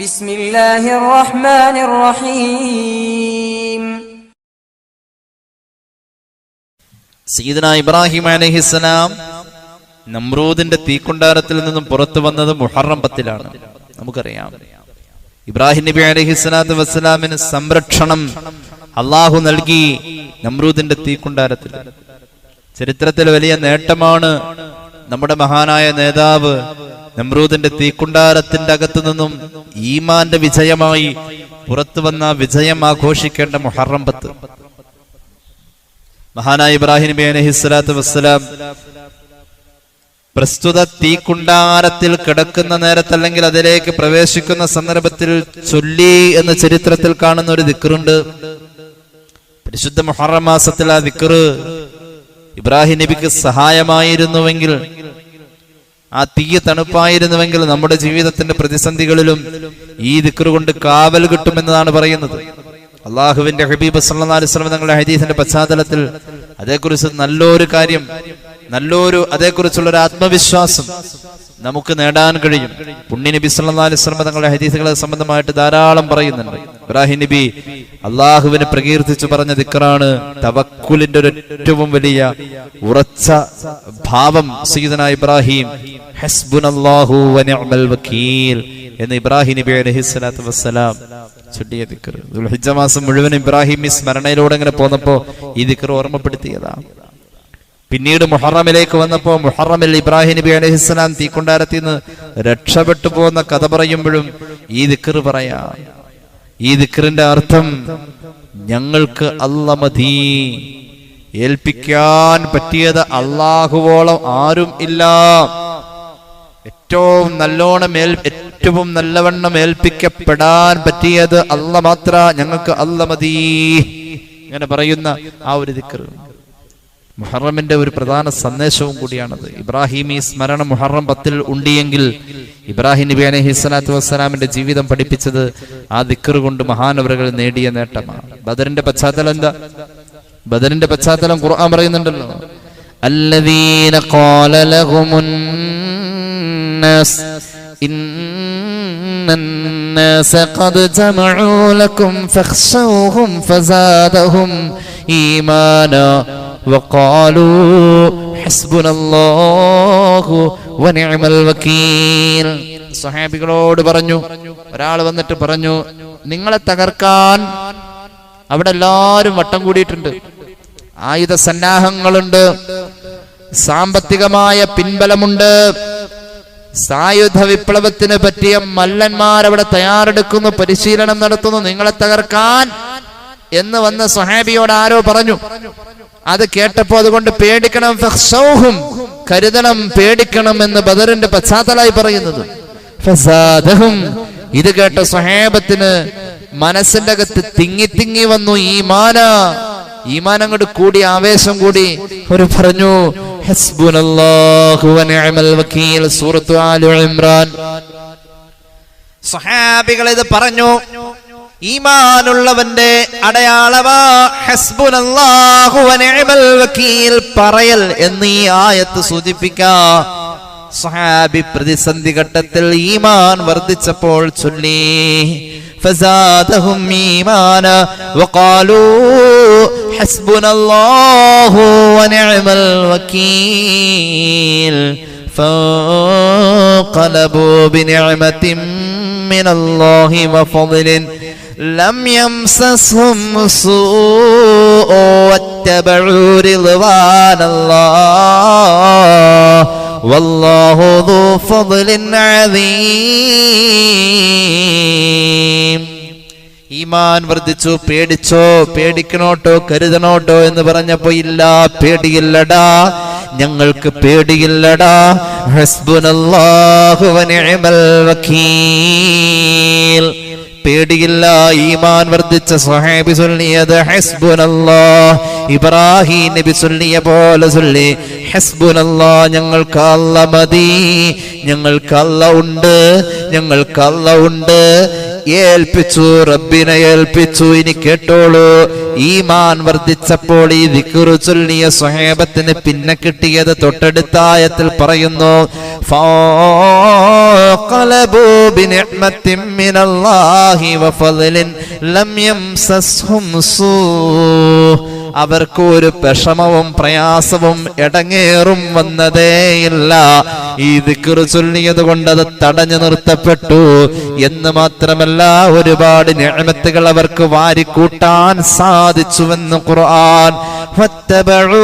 ബിസ്മില്ലാഹിർ റഹ്മാനിർ റഹീം. സയ്യിദുനാ ഇബ്രാഹിം അലൈഹിസ്സലാം നമ്രൂദിന്റെ തീക്കുണ്ടാരത്തിൽ നിന്നും പുറത്തു വന്നത് മുഹറം 10-ലാണ്. നമുക്കറിയാം, ഇബ്രാഹിം നബി അലൈഹിസ്സലാത്തു വസ്സലാമിന് സംരക്ഷണം അള്ളാഹു നൽകി നമ്രൂദിന്റെ തീക്കുണ്ടാരത്തിൽ. ചരിത്രത്തിൽ വലിയ നേട്ടമാണ് നമ്മുടെ മഹാനായ നേതാവ് നമ്രൂദിന്റെ തീക്കുണ്ടാരത്തിന്റെ അകത്തു നിന്നും ഈമാന്റെ വിജയമായി പുറത്തു വന്ന വിജയം ആഘോഷിക്കേണ്ട മുഹറം 10. മഹാനായ ഇബ്രാഹിം നബി അലൈഹിസ്സലാത്തു വസ്സലാം പ്രസ്തുത തീക്കുണ്ടാരത്തിൽ കിടക്കുന്ന നേരത്ത്, അല്ലെങ്കിൽ അതിലേക്ക് പ്രവേശിക്കുന്ന സന്ദർഭത്തിൽ ചൊല്ലി എന്ന് ചരിത്രത്തിൽ കാണുന്ന ഒരു ദിക്റുണ്ട്. പരിശുദ്ധ മുഹറം മാസത്തിൽ ആ ദിക്ർ ഇബ്രാഹിം നബിക്ക് സഹായമായിരുന്നുവെങ്കിൽ, ആ തീ തണുപ്പായിരുന്നുവെങ്കിൽ, നമ്മുടെ ജീവിതത്തിന്റെ പ്രതിസന്ധികളിലും ഈ ദിക്ർ കൊണ്ട് കാവൽ കിട്ടുമെന്നതാണ് പറയുന്നത്. അള്ളാഹുവിന്റെ ഹബീബ് സല്ലല്ലാഹു അലൈഹി വസല്ലം തങ്ങളുടെ ഹദീസിന്റെ പശ്ചാത്തലത്തിൽ അതേക്കുറിച്ച് അതേക്കുറിച്ചുള്ള ഒരു ആത്മവിശ്വാസം നമുക്ക് നേടാൻ കഴിയും. പുണ്യ നബി സല്ലല്ലാഹു അലൈഹി വസല്ലം തങ്ങളുടെ ഹദീസുകളെ സംബന്ധമായിട്ട് ധാരാളം പറയുന്നുണ്ട്. ഇബ്രാഹിം നബി അള്ളാഹുവിനെ പ്രകീർത്തിച്ചു പറഞ്ഞ ദിക്റാണ് തവക്കുലിന്റെ ഒരു ഏറ്റവും വലിയ ഉറച്ച ഭാവം. സയ്യിദുനാ ഇബ്രാഹിം ഹസ്ബുനല്ലാഹു വനിഅമൽ വകീൽ എന്ന് ഇബ്രാഹിം നബി അലൈഹിസ്സലാത്തു വസ്സലാം ചൊല്ലിയ ദിക്ർ. ദുൽഹിജ്ജ മാസം മുഴുവൻ ഇബ്രാഹിം സ്മരണയിലൂടെ ഇങ്ങനെ പോന്നപ്പോ ഈ ദിക്ർ ഓർമ്മപ്പെടുത്തിയതാണ്. പിന്നീട് മുഹറമിലേക്ക് വന്നപ്പോ മുഹറമിൽ ഇബ്രാഹിം നബി അലൈഹിസ്സലാം തീക്കുണ്ടാരത്തിൽ നിന്ന് രക്ഷപ്പെട്ടു പോകുന്ന കഥ പറയുമ്പോഴും ഈ ദിക്ർ പറയാം. ഈ ദിക്റിന്റെ അർത്ഥം, ഞങ്ങൾക്ക് അല്ലാഹ് മതി, ഏൽപ്പിക്കാൻ പറ്റിയത് അള്ളാഹുവോളം ആരും ഇല്ല, ഏറ്റവും നല്ലവണ്ണം ഏൽപ്പിക്കപ്പെടാൻ പറ്റിയത് അല്ലാഹ് മാത്ര, ഞങ്ങൾക്ക് അല്ലാഹ് മതി, ഇങ്ങനെ പറയുന്ന ആ ഒരു ദിക്ർ മുഹറമിന്റെ ഒരു പ്രധാന സന്ദേശവും കൂടിയാണത്. ഇബ്രാഹിമി സ്മരണം മുഹറം 10 ഉണ്ടിയെങ്കിൽ ഇബ്രാഹിം നബി അലൈഹിസ്സലാത്തു വസ്സലാമിന്റെ ജീവിതം പഠിപ്പിച്ചത് ആ ദിക്ർ കൊണ്ട് മഹാനവറുകൾ നേടിയ നേട്ടമാണ്. ബദറിന്റെ പശ്ചാത്തലം എന്താ? ബദറിന്റെ പശ്ചാത്തലം ഖുർആൻ പറയുന്നുണ്ടല്ലോ, അല്ലദീന ഖാല ലഹുമുൻ നാസ് ഇന്നന്നാസ ഖദ് ജമഉ ലക്കും ഫഖ്ശൗഹും ഫസാദഹും ഈമാനാ വഖാലൂ ഹസ്ബുനല്ലാഹു വനിഅമൽ വകീൽ. സ്വഹാബികളോട് പറഞ്ഞു, ഒരാൾ വന്നിട്ട് പറഞ്ഞു, നിങ്ങളെ തകർക്കാൻ അവിടെ എല്ലാവരും വട്ടം കൂടിയിട്ടുണ്ട്, ആയുധ സന്നാഹങ്ങളുണ്ട്, സാമ്പത്തികമായ പിൻബലമുണ്ട്, സായുധ വിപ്ലവത്തിന് പറ്റിയ മല്ലന്മാർ അവിടെ തയ്യാറെടുക്കുന്നു, പരിശീലനം നടത്തുന്നു, നിങ്ങളെ തകർക്കാൻ എന്ന് വന്ന സ്വഹാബിയോട് ആരോ പറഞ്ഞു. അത് കേട്ടപ്പോ അതുകൊണ്ട് പേടിക്കണം, ഫഖ്ശൗഹും കരുതണം, പേടിക്കണം എന്ന് ബദറിന്റെ പശ്ചാത്തലമായി പറയുന്നത്. ഫസാദഹും, ഇത് കേട്ട സ്വഹാബത്തിന് മനസ്സിന്റെ അകത്ത് തിങ്ങി വന്നു ഈമാൻ അങ്ങോട്ട് കൂടി, ആവേശം കൂടി. ഒരു പറഞ്ഞു ഹസ്ബുനല്ലാഹു വനിഅമൽ വകീൽ, സൂറത്തു ആലു ഇംറാൻ. സ്വഹാബികൾ ഇത് പറഞ്ഞു, ഈമാനുള്ളവന്റെ അടയാളമാ ഹസ്ബുനല്ലാഹു വനിഅമൽ വകീൽ പറയൽ എന്ന് ഈ ആയത്ത് സൂചിപ്പിക്കാം. സ്വഹാബി പ്രതിസന്ധി ഘട്ടത്തിൽ ഈമാൻ വർദ്ധിച്ചപ്പോൾ ചൊല്ലി ഫസാദഹും ഈമാന വഖാലൂ ഹസ്ബുനല്ലാഹു വനിഅമൽ വകീൽ ഫൻഖലബൂ ബിനിഅമതിൻ മിനല്ലാഹി വഫദ്ലിൻ ലം യംസസ്ഹും സൂഉ വത്തബഉ റിദ്വാനല്ലാഹ് വല്ലാഹു ദൂ ഫദ്ലിൻ അദീം. ഈമാൻ വർദ്ധിച്ചു. പേടിച്ചോ, പേടിക്കണോട്ടോ, കരുതണോട്ടോ എന്ന് പറഞ്ഞപ്പോ ഇല്ല, പേടിയില്ലടാ, ഞങ്ങൾക്ക് പേടിയില്ലടാ, ഹസ്ബുനല്ലാഹു വനിഅമൽ വകീൽ, പേടിയില്ല. ഈമാൻ വർദ്ധിച്ച സ്വഹാബി ചൊല്ലിയത് ഹസ്ബുനല്ലാഹ്. ഇബ്രാഹിം നബി ചൊല്ലിയ പോലെ ചൊല്ലി ഹസ്ബുനല്ലാഹ്, ഞങ്ങൾക്ക് അല്ലാഹ് മതി, ഞങ്ങൾക്ക് അല്ലാഹ് ഉണ്ട്, ഞങ്ങൾക്ക് അല്ലാഹ് ഉണ്ട് ഏൽപ്പിച്ചു, റബ്ബിനെ ഏൽപ്പിച്ചു. ഇനി കേട്ടോളൂ, ഈമാൻ വർദ്ധിച്ചപ്പോൾ ഈ ദിക്റ് ചൊല്ലിയ സ്വഹാബത്തിന് പിന്നെ കിട്ടിയത് തൊട്ടടുത്ത ആയത്തിൽ പറയുന്നു, ഫഖലബു ബിനിഅ്മത്തിൻ മിനല്ലാഹി വഫളലിൻ ലം യംസസ്ഹും സൂ. അവർക്ക് ഒരു വിഷമവും പ്രയാസവും ഇടങ്ങേറും വന്നതേയില്ല. ഈ ദിക്റ് ചൊല്ലിയത് കൊണ്ട് അത് തടഞ്ഞു നിർത്തപ്പെട്ടു എന്ന് മാത്രമല്ല, ഒരുപാട് നിഅമത്തുകൾ അവർക്ക് വാരിക്കൂട്ടാൻ സാധിച്ചുവെന്ന് ഖുർആൻ. ഫത്തബഉ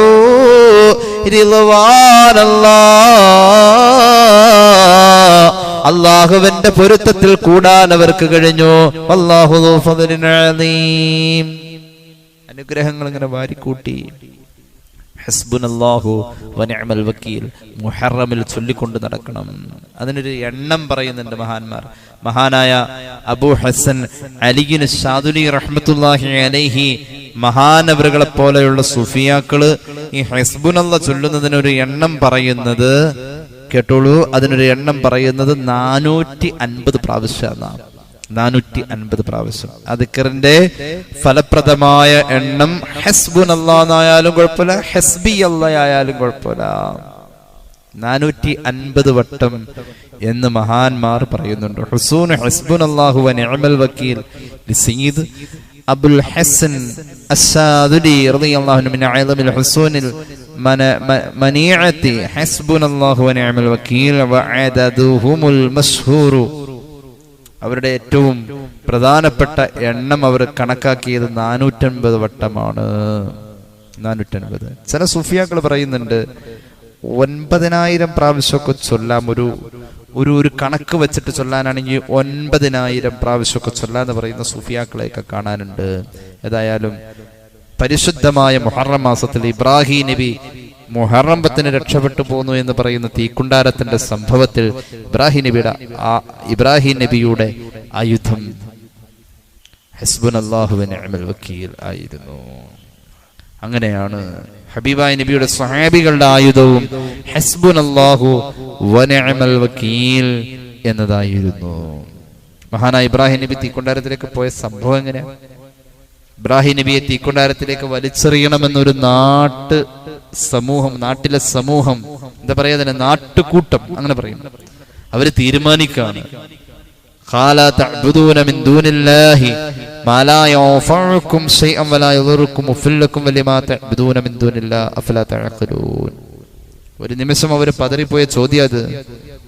റിളവാനല്ലാഹ്, അല്ലാഹുവിന്റെ പൊരുത്തത്തിൽ കൂടാൻ അവർക്ക് കഴിഞ്ഞു. വല്ലാഹു ദു ഫദ്ലിൻ അലീം. അനുഗ്രഹങ്ങൾ ഇങ്ങനെ വാരിക്കൂട്ടി. ഹസ്ബുനല്ലാഹു വനിഅമൽ വക്കീൽ മുഹറമിൽ ചൊല്ലിക്കൊണ്ട് നടക്കണം. അതിനൊരു എണ്ണം പറയുന്നുണ്ട് മഹാന്മാർ. മഹാനായ അബൂ ഹസൻ അലിയിൻ ശാദുലി റഹ്മത്തുള്ളാഹി അലൈഹി മഹാനവറുകളെ പോലെയുള്ള സുഫിയാക്കള് ഈ ഹസ്ബുനല്ലാഹ് ചൊല്ലുന്നതിനൊരു എണ്ണം പറയുന്നത് കേട്ടോളൂ. അതിനൊരു എണ്ണം പറയുന്നത് 450 പ്രാവശ്യം. 450 പ്രാവശ്യം. ദിക്റിന്റെ ഫലപ്രദമായ എണ്ണം ഹസ്ബുനല്ലാഹ് ആയാലും കുഴപ്പമില്ല, ഹസ്ബി അല്ലാഹ് ആയാലും കുഴപ്പമില്ല, 450 വട്ടം എന്ന് മഹാന്മാർ പറയുന്നുണ്ട്. ഹുസൂൻ ഹസ്ബുനല്ലാഹു വനിഅമൽ വക്കീൽ സയ്യിദ് അബുൽ ഹസൻ അശ്ശാദുലി റളിയല്ലാഹു അൻഹു മിൻ അഅ്ലമിൽ ഹുസൂനിൽ മനീഅത്തി ഹസ്ബുനല്ലാഹു വനിഅമൽ വക്കീൽ വഅദദുഹുൽ മശ്ഹൂർ. അവരുടെ ഏറ്റവും പ്രധാനപ്പെട്ട എണ്ണം അവർ കണക്കാക്കിയത് 450 വട്ടമാണ്. 450. ചില സൂഫിയാക്കൾ പറയുന്നുണ്ട് 9000 പ്രാവശ്യമൊക്കെ ചൊല്ലാം. ഒരു കണക്ക് വെച്ചിട്ട് ചൊല്ലാനാണെങ്കിൽ 9000 പ്രാവശ്യമൊക്കെ ചൊല്ലാന്ന് പറയുന്ന സൂഫിയാക്കളെയൊക്കെ കാണാനുണ്ട്. ഏതായാലും പരിശുദ്ധമായ മുഹറം മാസത്തിൽ ഇബ്രാഹിം നബി മുഹറം 10 രക്ഷപ്പെട്ടു പോന്നു എന്ന് പറയുന്ന തീക്കുണ്ടാരത്തിന്റെ സംഭവത്തിൽ ഇബ്രാഹിം നബിയുടെ ആയുധം ഹസ്ബുനല്ലാഹു വനിഅമൽ വക്കീൽ ആയിരുന്നു. അങ്ങനെയാണ് ഹബീബായ നബിയുടെ സ്വഹാബികളുടെ ആയുധവും ഹസ്ബുനല്ലാഹു വനിഅമൽ വക്കീൽ എന്നതായിരുന്നു. മഹാനായ ഇബ്രാഹിം നബി തീക്കുണ്ടാരത്തിലേക്ക് പോയ സംഭവം എങ്ങനെയാണ്? ഇബ്രാഹിം നബിയെ തീക്കുണ്ടാരത്തിലേക്ക് വലിച്ചെറിയണമെന്നൊരു നാട്ടിലെ സമൂഹം എന്താ പറയാ, തന്നെ നാട്ടുകൂട്ടം അങ്ങനെ പറയും. അവര് തീരുമാനിക്കാണ്, ഖാല തഅ്ബുദൂന മിൻ ദൂനില്ലാഹി മാ ലാ യൻഫഉകും ശൈഅൻ വലാ യദുറുകും ഉഫില്ലകും വലിമാ തഅ്ബുദൂന മിൻ ദൂനില്ലാഹി അഫലാ തഅഖിലൂൻ. ഒരു നിമിഷം അവർ പതറിപ്പോയ ചോദ്യം അത്.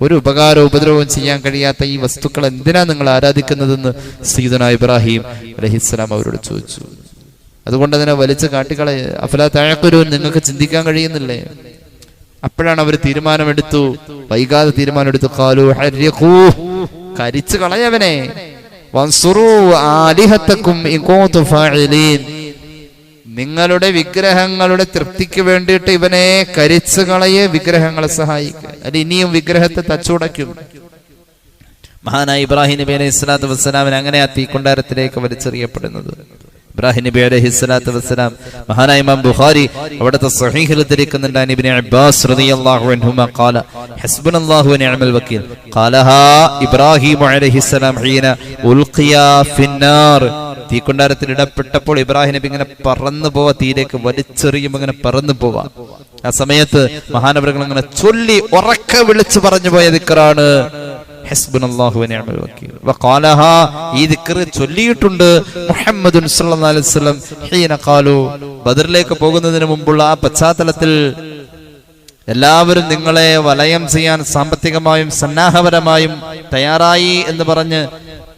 ഒരു ഉപകാരവും ഉപദ്രവവും ചെയ്യാൻ കഴിയാത്ത ഈ വസ്തുക്കൾ എന്തിനാ നിങ്ങൾ ആരാധിക്കുന്നതെന്ന് സയ്യിദുനാ ഇബ്രാഹിം അലൈഹിസ്സലാം അവരോട് ചോദിച്ചു. അതുകൊണ്ട് അതിനെ വലിച്ചു കാട്ടിക്കളയ, അഫലാ തഅഖിലൂൻ, നിങ്ങൾക്ക് ചിന്തിക്കാൻ കഴിയുന്നില്ലേ? അപ്പോഴാണ് അവർ തീരുമാനമെടുത്തു, വൈകാതെ തീരുമാനമെടുത്തു, ഖാലൂ ഹർരിഖൂ, കരിച്ചു കളയവനെ, വൻസുറൂ ആലിഹത്തക്കും ഇൻ കുൻതും ഫാഇലീൻ, നിങ്ങളുടെ വിഗ്രഹങ്ങളുടെ തൃപ്തിക്ക് വേണ്ടിയിട്ട് ഇവനെ കരിച്ചു കളയെ, വിഗ്രഹങ്ങളെ സഹായിക്കുക, അത് ഇനിയും വിഗ്രഹത്തെ തച്ചുടയ്ക്കും. മഹാനായ ഇബ്രാഹിം നബി അലൈഹി സ്വലാത്തു വസ്സലാമിന് അങ്ങനെ ആ തീക്കുണ്ടാരത്തിലേക്ക് വലിച്ചെറിയപ്പെടുന്നത്. ഇബ്രാഹിം നബി അലൈഹി സ്വലാത്തു വസ്സലാം, മഹാനായ ഇമാം ബുഖാരി അവിടുത്തെ സ്വഹീഹിൽ ഉദ്ധരിക്കുന്നുണ്ട്, ഇബ്നു അബ്ബാസ് റളിയല്ലാഹു അൻഹുമാ ഖാല ഹസ്ബുനല്ലാഹു വനിഅമൽ വക്കീൽ ഖാലഹാ ഇബ്രാഹിം അലൈഹിസ്സലാം ഹീന ഉൽഖിയ ഫിന്നാർ. തീക്കുണ്ടാരത്തിൽ ഇടപെട്ടപ്പോൾ ഇബ്രാഹിം നബി ഇങ്ങനെ പറന്നു പോവാ, തീയിലേക്ക് വലിച്ചെറിയുമ്പോൾ ഇങ്ങനെ പറന്നു പോവാ. ആ സമയത്ത് മഹാനവറുകൾ അങ്ങനെ ചൊല്ലി ഉറക്കെ വിളിച്ചു പറഞ്ഞു പോയ ദിക്റാണ് ഹസ്ബുനല്ലാഹു വനിഅമൽ വക്കീൽ. വഖാലഹാ, ഈ ദിക്ർ ചൊല്ലിയിട്ടുണ്ട് മുഹമ്മദുൻ സ്വല്ലല്ലാഹു അലൈഹി വസല്ലം ഹീന ഖാലു, ബദറിലേക്ക് പോകുന്നതിന് മുമ്പുള്ള ആ പശ്ചാത്തലത്തിൽ എല്ലാവരും നിങ്ങളെ വലയം ചെയ്യാൻ സാമ്പത്തികമായും സന്നാഹപരമായും തയ്യാറായി എന്ന് പറഞ്ഞ്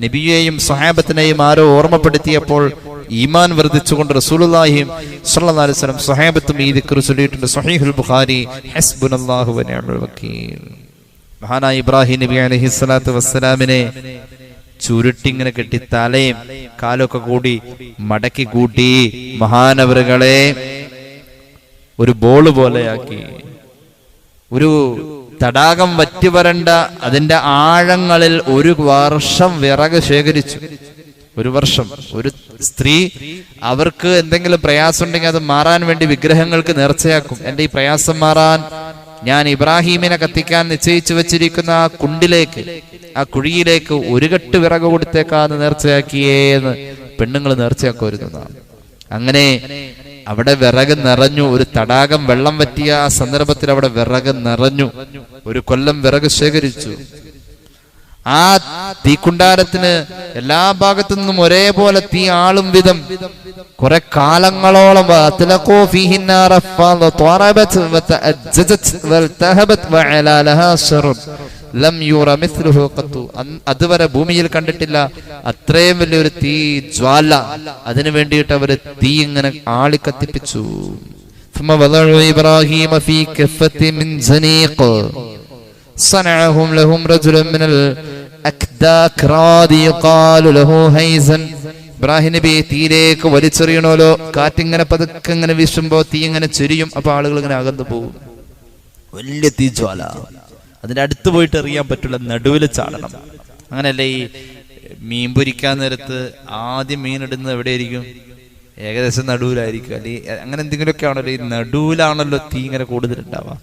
നബിയെയും സ്വഹാബത്തിനെയും ആരോ ഓർമ്മപ്പെടുത്തിയപ്പോൾ ഈമാൻ വർദ്ധിച്ചുകൊണ്ട് റസൂലുള്ളാഹി സ്വല്ലല്ലാഹു അലൈഹി വസല്ലം സ്വഹാബത്തും ഈ ദിക്ർ ചൊല്ലിയിട്ടുണ്ട്. സ്വഹീഹുൽ ബുഖാരി ഹസ്ബുനല്ലാഹു വനിഅമൽ വക്കീൽ. മഹാനായ ഇബ്രാഹിം നബി അലൈഹി സ്വലാത്തു വസ്സലാമിനെ ചുരുട്ടിങ്ങനെ കെട്ടി തലയും കാലൊക്കെ കൂടി മടക്കി കൂട്ടി മഹാനവറുകളെ ഒരു ബോള് പോലെയാക്കി, ഒരു തടാകം വറ്റി വരണ്ട അതിന്റെ ആഴങ്ങളിൽ 1 വർഷം വിറക് ശേഖരിച്ചു. 1 വർഷം. ഒരു സ്ത്രീ അവർക്ക് എന്തെങ്കിലും പ്രയാസം ഉണ്ടെങ്കിൽ അത് മാറാൻ വേണ്ടി വിഗ്രഹങ്ങൾക്ക് നേർച്ചയാക്കും, എന്റെ ഈ പ്രയാസം മാറാൻ ഞാൻ ഇബ്രാഹീമിനെ കത്തിക്കാൻ നിശ്ചയിച്ചു വെച്ചിരിക്കുന്ന ആ കുണ്ടിലേക്ക്, ആ കുഴിയിലേക്ക് ഒരു കെട്ട് വിറക് കൊടുത്തേക്കാന്ന് നേർച്ചയാക്കിയേന്ന് പെണ്ണുങ്ങൾ നേർച്ചയാക്കുമായിരുന്നതാണ്. അങ്ങനെ അവിടെ വിറക് നിറഞ്ഞു. ഒരു തടാകം വെള്ളം വറ്റിയ ആ സന്ദർഭത്തിൽ അവിടെ വിറക് നിറഞ്ഞു. ഒരു കൊല്ലം വിറക് ശേഖരിച്ചു. ആ തീക്കുണ്ടാരത്തിന് എല്ലാ ഭാഗത്തു നിന്നും ഒരേപോലെ തീ ആളും വിധം കുറെ കാലങ്ങളോളം അതുവരെ ഭൂമിയിൽ കണ്ടിട്ടില്ല അത്രയും വലിയൊരു തീ ജ്വാല. അതിനു വേണ്ടിയിട്ട് അവര് തീ ഇങ്ങനെ ആളി കത്തിപ്പിച്ചു. صنعهم لهم رجل من الأكداك راضي يقال له هيزن. ഇബ്രാഹിം നബി തീയിലേക്ക് വലിച്ചെറിയണമല്ലോ. കാറ്റിങ്ങനെ പതുക്കെ ഇങ്ങനെ വീശുമ്പോ തീ ഇങ്ങനെ ചെരിയും. അപ്പൊ ആളുകൾ ഇങ്ങനെ അകന്നു പോകും. വലിയ തീജ്വാല. അതിന്റെ അടുത്ത് പോയിട്ട് എറിയാൻ പറ്റില്ല, നടുവിൽ ചാടണം. അങ്ങനെയല്ലേ ഈ മീൻ പൊരിക്കാൻ നേരത്ത് ആദ്യം മീൻ ഇടുന്നത് എവിടെയായിരിക്കും? ഏകദേശം നടുവിലായിരിക്കും. അല്ലെ അങ്ങനെ എന്തെങ്കിലുമൊക്കെ ആണല്ലോ. ഈ നടുവിലാണല്ലോ തീ ഇങ്ങനെ കൂടുതലുണ്ടാവാ.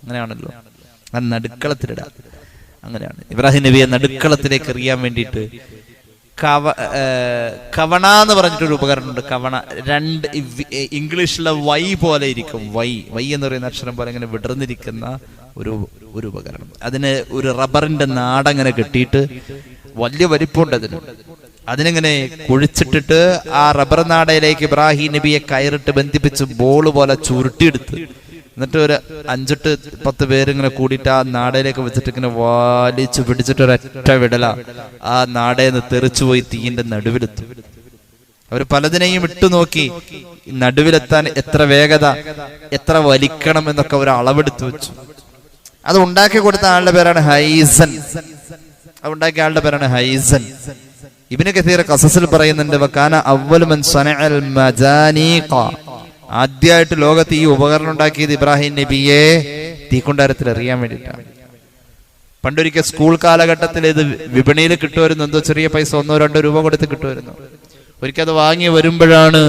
അങ്ങനെയാണല്ലോ. ആ നടുക്കളത്തിലിടാം. അങ്ങനെയാണ് ഇബ്രാഹിം നബിയെ നടുക്കളത്തിലേക്ക് എറിയാൻ വേണ്ടിയിട്ട് കവണ എന്ന് പറഞ്ഞിട്ടൊരു ഉപകരണമുണ്ട്. കവണ രണ്ട് ഇംഗ്ലീഷിലെ വൈ പോലെ ഇരിക്കും. വൈ എന്ന് പറയുന്ന അക്ഷരം പോലെ ഇങ്ങനെ വിടർന്നിരിക്കുന്ന ഒരു ഉപകരണം. അതിന് ഒരു റബ്ബറിന്റെ നാടങ്ങനെ കെട്ടിയിട്ട് വലിയ വലിപ്പമുണ്ട് അതിനിങ്ങനെ കുഴിച്ചിട്ടിട്ട് ആ റബ്ബർ നാടയിലേക്ക് ഇബ്രാഹിം നബിയെ കയറിട്ട് ബന്ധിപ്പിച്ച് ബോൾ പോലെ ചുരുട്ടിയെടുത്ത് എന്നിട്ട് ഒരു 5-10 പേരിങ്ങനെ കൂടിയിട്ട് ആ നാടയിലേക്ക് വെച്ചിട്ട് ഇങ്ങനെ വലിച്ചു പിടിച്ചിട്ട് ഒരൊറ്റ വിടല ആ നാടേന്ന് തെറിച്ചുപോയി തീയിന്റെ നടുവിലെത്തും. അവർ പലതിനെയും ഇട്ടു നോക്കി. നടുവിലെത്താൻ എത്ര വേഗത, എത്ര വലിക്കണം എന്നൊക്കെ അവർ അളവെടുത്തു വെച്ചു. അത് ഉണ്ടാക്കി കൊടുത്ത ആളുടെ പേരാണ് ഹൈസൻ. അത് ഉണ്ടാക്കിയ ആളുടെ പേരാണ് ഹൈസൻ. ഇബ്നു കസീർ ഖസസിൽ പറയുന്നുണ്ട്, വകാന അവ്വലു മൻ സനഅൽ മജാനീഖ. ആദ്യമായിട്ട് ലോകത്ത് ഈ ഉപകരണം ഉണ്ടാക്കിയത് ഇബ്രാഹിം നബിയെ തീക്കുണ്ടാരത്തിൽ എറിയാൻ വേണ്ടിയിട്ടാണ്. പണ്ടൊരിക്കൽ സ്കൂൾ കാലഘട്ടത്തിൽ ഇത് വിപണിയിൽ കിട്ടുമായിരുന്നു. എന്തോ ചെറിയ പൈസ 1-2 രൂപ കൊടുത്ത് കിട്ടുമായിരുന്നു. ഒരിക്കൽ അത് വാങ്ങി വരുമ്പോഴാണ്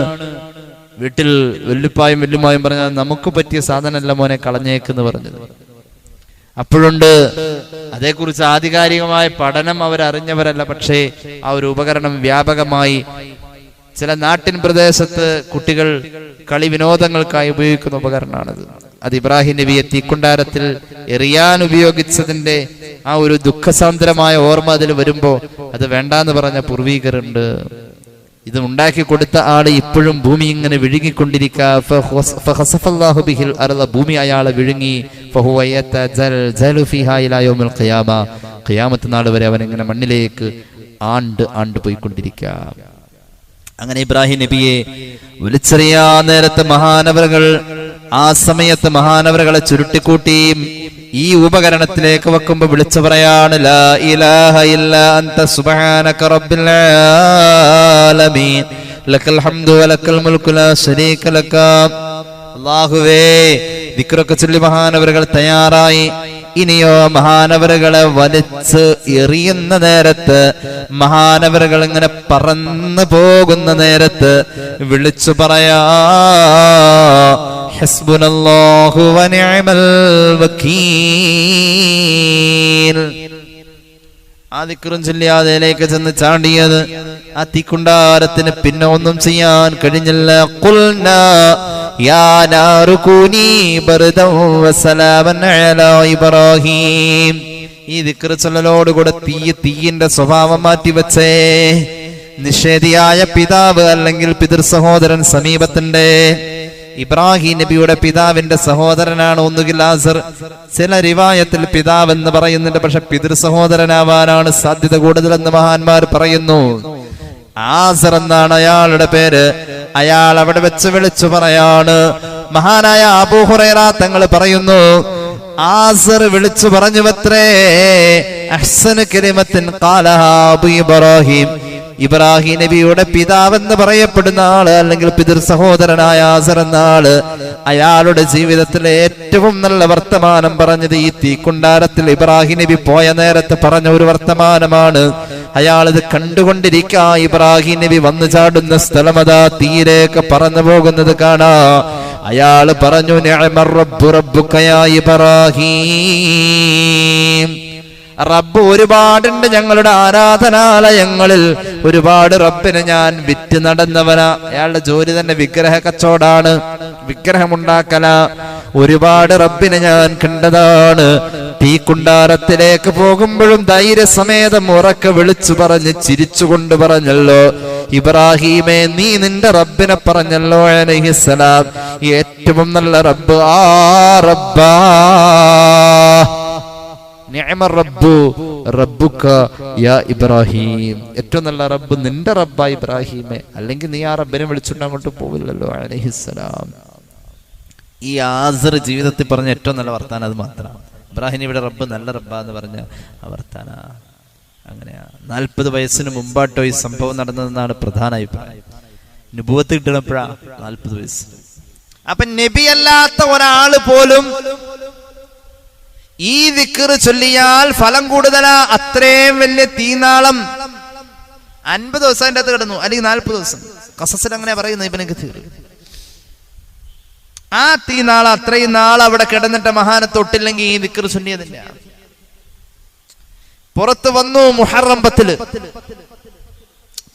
വീട്ടിൽ വല്ലുപ്പായും വല്ലുമായും പറഞ്ഞത്, നമുക്ക് പറ്റിയ സാധനമല്ല മോനെ, കളഞ്ഞേക്കെന്ന് പറഞ്ഞത്. അപ്പോഴുണ്ട് അതേക്കുറിച്ച് ആധികാരികമായ പഠനം അവരറിഞ്ഞവരല്ല. പക്ഷേ ആ ഒരു ഉപകരണം വ്യാപകമായി ചില നാട്ടിൻ പ്രദേശത്ത് കുട്ടികൾ കളി വിനോദങ്ങൾക്കായി ഉപയോഗിക്കുന്ന ഉപകരണമാണത്. അത് ഇബ്രാഹിം നബിയെ തീക്കുണ്ടാരത്തിൽ എറിയാൻ ഉപയോഗിച്ചതിന്റെ ആ ഒരു ദുഃഖസാന്ദ്രമായ ഓർമ്മ അതിൽ വരുമ്പോ അത് വേണ്ടാന്ന് പറഞ്ഞ പൂർവീകരുണ്ട്. ഇത് ഉണ്ടാക്കി കൊടുത്ത ആള് ഇപ്പോഴും ഭൂമി ഇങ്ങനെ വിഴുങ്ങിക്കൊണ്ടിരിക്കുക. ഭൂമി അയാളെ വിഴുങ്ങി. ഖിയാമത്ത് നാൾ വരെ അവൻ ഇങ്ങനെ മണ്ണിലേക്ക് ആണ്ട് പോയിക്കൊണ്ടിരിക്കുക. അങ്ങനെ ഇബ്രാഹിം നബിയെ വിളിച്ചറിയാ നേരത്തെ മഹാനവറുകൾ ആ സമയത്ത് മഹാനവറുകളെ ചുരുട്ടിക്കൂട്ടി ഈ ഉപകരണത്തിലേക്ക് വെക്കുമ്പോ വിളിച്ചു പറയാണ്, ലാ ഇലാഹ ഇല്ലാ അൻത സുബ്ഹാനക റബ്ബിൽ ആലമീൻ ലക്കൽ ഹംദു വലക്കൽ മുൽക്കു ലാ ശരീക ലക. അല്ലാഹുവേ, ദിക്റൊക്കെ ചൊല്ലി മഹാനവറുകൾ തയ്യാറായി. ഇനിയോ മഹാനവറുകളെ വലിച്ച് എറിയുന്ന നേരത്ത്, മഹാനവറുകൾ ഇങ്ങനെ പറന്നു പോകുന്ന നേരത്ത് വിളിച്ചു പറയാ, ഹസ്ബുനല്ലാഹു വനിഅമൽ വകീൽ. ആ ദിക്റും ചൊല്ലി അതിലേക്ക് ചെന്ന് ചാടിയത് ആ തീക്കുണ്ടാരത്തിന് പിന്നെ ഒന്നും ചെയ്യാൻ കഴിഞ്ഞില്ല. ഖുൽനാ യാ നാറു കൂനി ബർദൻ വസലാമൻ അലാ ഇബ്രാഹിം. ഈ ദിക്ർ ചൊല്ലലോടുകൂടെ തീയിന്റെ സ്വഭാവം മാറ്റിവെച്ചേ. നിഷേധിയായ പിതാവ് അല്ലെങ്കിൽ പിതൃ സഹോദരൻ സമീപത്തിന്റെ. ഇബ്രാഹിം നബിയുടെ പിതാവിന്റെ സഹോദരനാണ് ഒന്നുകിൽ ആസർ. ചില റിവായത്തിൽ പിതാവ് എന്ന് പറയുന്നുണ്ട്, പക്ഷെ പിതൃ സഹോദരനാവാനാണ് സാധ്യത കൂടുതലെന്ന് മഹാന്മാർ പറയുന്നു. ആസർ എന്നാണ് അയാളുടെ പേര്. അയാൾ അവിടെ വെച്ച് വിളിച്ചു പറയാണ്. മഹാനായ അബൂ ഹുറൈറ തങ്ങൾ പറയുന്നു, ആസർ വിളിച്ചു പറഞ്ഞുവത്രേ, അഹ്സനു കലിമത്തിൻ ഖാലഹാ അബൂ ഇബ്രാഹിം. ഇബ്രാഹിം നബിയുടെ പിതാവെന്ന് പറയപ്പെടുന്ന ആള് അല്ലെങ്കിൽ പിതൃ സഹോദരനായ ആസർ എന്ന ആള് അയാളുടെ ജീവിതത്തിലെ ഏറ്റവും നല്ല വർത്തമാനം പറഞ്ഞത് ഈ തീക്കുണ്ടാരത്തിൽ ഇബ്രാഹിം നബി പോയ നേരത്ത് പറഞ്ഞ ഒരു വർത്തമാനമാണ്. അയാൾ ഇത് കണ്ടുകൊണ്ടിരിക്കുക. ഇബ്രാഹിം നബി വന്നു ചാടുന്ന സ്ഥലമതാ തീയിലേക്ക് പറന്നു പോകുന്നത് കാണാ. അയാള് പറഞ്ഞു നിഅമർ റബ്ബു റബ്ബുക യാ ഇബ്രാഹീം, റബ്ബ് ഒരുപാടുണ്ട് ഞങ്ങളുടെ ആരാധനാലയങ്ങളിൽ, ഒരുപാട് റബ്ബിനെ ഞാൻ വിറ്റ് നടന്നവനാ. അയാളുടെ ജോലി തന്നെ വിഗ്രഹ കച്ചവടാണ്, വിഗ്രഹമുണ്ടാക്കല. ഒരുപാട് റബ്ബിനെ ഞാൻ കണ്ടതാണ്. തീക്കുണ്ടാരത്തിലേക്ക് പോകുമ്പോഴും ധൈര്യസമേതം ഉറക്കെ വിളിച്ചു പറഞ്ഞ് ചിരിച്ചുകൊണ്ട് പറഞ്ഞല്ലോ, ഇബ്രാഹീമേ നീ നിന്റെ റബ്ബിനെ പറഞ്ഞല്ലോ അലൈഹിസ്സലാം, ഏറ്റവും നല്ല റബ്ബ് ആ റബ്ബാ. നിഅമർ റബ്ബു റബ്ബുക യാ ഇബ്രാഹീം, ഏറ്റവും നല്ല റബ്ബ് നിന്റെ റബ്ബാ ഇബ്രാഹീമേ, അല്ലെങ്കിൽ നീ ആ റബ്ബിനെ വിളിച്ചുകൊണ്ട് അങ്ങോട്ട് പോവില്ലല്ലോ അലൈഹിസ്സലാം. ഈ ആസർ ജീവിതത്തിൽ പറഞ്ഞ ഏറ്റവും നല്ല വർത്താനം അത് മാത്രമാണ്. ഇബ്രാഹിം ഇവിടെ റബ്ബ് നല്ല റബ്ബാ എന്ന് പറഞ്ഞ ആ വർത്താന അങ്ങനെയാ. 40 വയസ്സിന് മുമ്പാട്ടോ ഈ സംഭവം നടന്നതെന്നാണ് പ്രധാന അഭിപ്രായം. നുബുവത്ത് കിട്ടണപ്പോഴാ 40 വയസ്സ്. അപ്പൊ നബിയല്ലാത്ത ഒരാള് പോലും ഈ ദിക്ർ ചൊല്ലിയാൽ ഫലം കൂടുതലാ. അത്രയും വലിയ തീനാളം 50 ദിവസം അതിൻ്റെ അകത്ത് കിടന്നു, അല്ലെങ്കിൽ 40 ദിവസം. ഖസസിൽ അങ്ങനെ പറയുന്നു ഇബ്നു കസീർ. ആ തീനാള അത്രയും നാൾ അവിടെ കിടന്നിട്ട് മഹാനെ തൊട്ടില്ലെങ്കിൽ ഈ ദിക്ർ ചൊല്ലിയതില്ല. പുറത്ത് വന്നു മുഹറം 10,